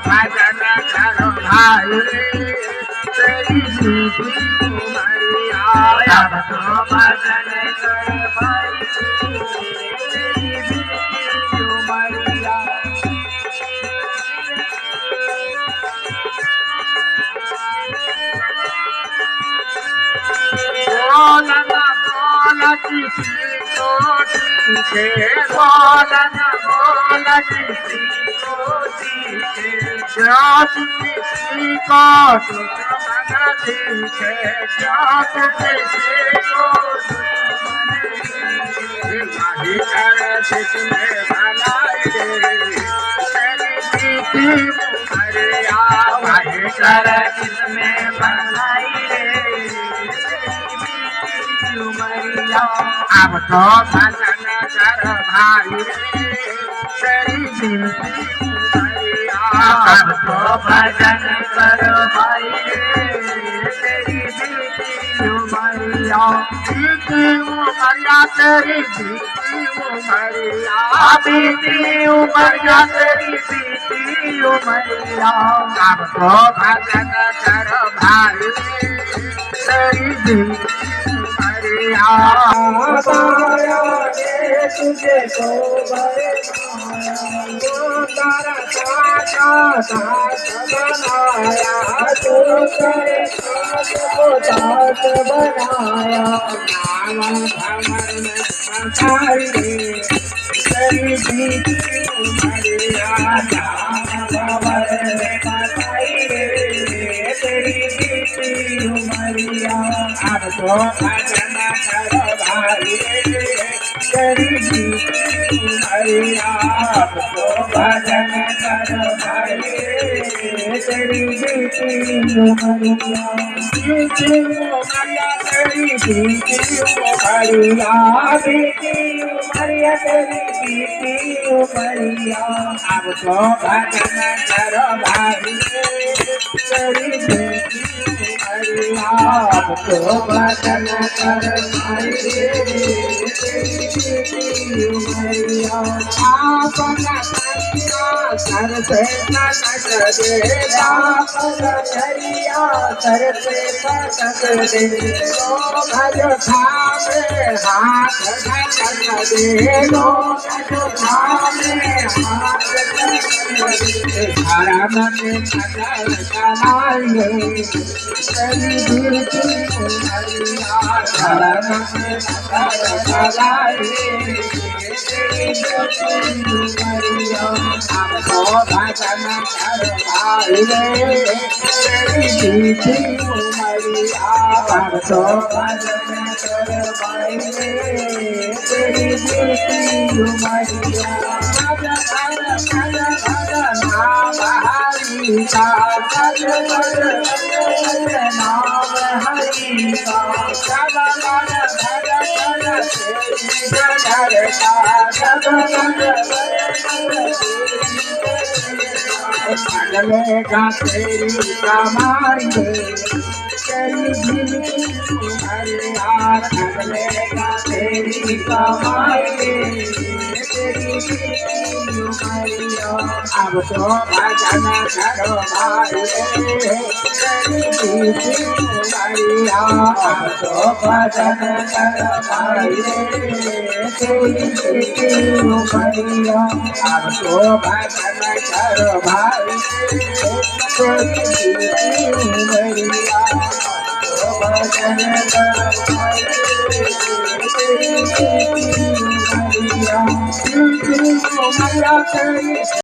भजन करो भाई तेरी जीती उमरिया अब तो भजन करो भाई तेरी जीती उमरिया बोलना बोल किसी को ठीक है बोलना बोल किसी को ठीक है क्या तुम किसी को दुश्मन ठीक है क्या तुम किसी को दुश्मन नहीं करे जिसमें भलाई तेरी जीती उमरिया भाई करे जिसमें भलाई अब तो भजन कर भाई तेरी जीती उमरिया अब तो भजन कर भाई तेरी जीती उमरिया जीती उमरिया तेरी जीती उमरिया बीती उमरिया तेरी बीती उमरिया अब तो भजन कर भाई तेरी जीती तुझे तो तारा साथ बनाया तो तेरे साथ बनाया तेरी जीती उमरिया तेरी जीती उमरिया अब तो भजन करो भाई तेरी जीती उमरिया अब तो भजन करो भाई तेरी जीती उमरिया जीती उमरिया तेरी जीती उमरिया बीती उमरिया तेरी बीती उमरिया अब तो भजन करो भाई तेरी जीती उमरिया अब तो भजन कर भाई तेरी जीती उमरिया आपना सर से पटक दे आपना चरिया सर से पटक दे लो भज थामे हाथ ढक दे लो भज थामे हाथ ढक दे सारा मन छतर चलाए तेरी जीती उमरिया सारा मन छतर चलाए तेरी जीती उमरिया अब तो भजन कर भाई तेरी जीती उमरिया अब तो भजन कर भाई तेरी जीती उमरिया भजन नाम हरि का भजन नाम हरि का लगेगा तेरी कमाई तेरी जीती उमरिया लगेगा तेरी कमाई तेरी जीती उमरिया अब तो भजन करो भाई तेरी जीती उमरिया अब तो भजन करो भाई तेरी जीती उमरिया अब तो भजन करो भाई तेरी जीती उमरिया भजन करो भाई तेरी जीती उमरिया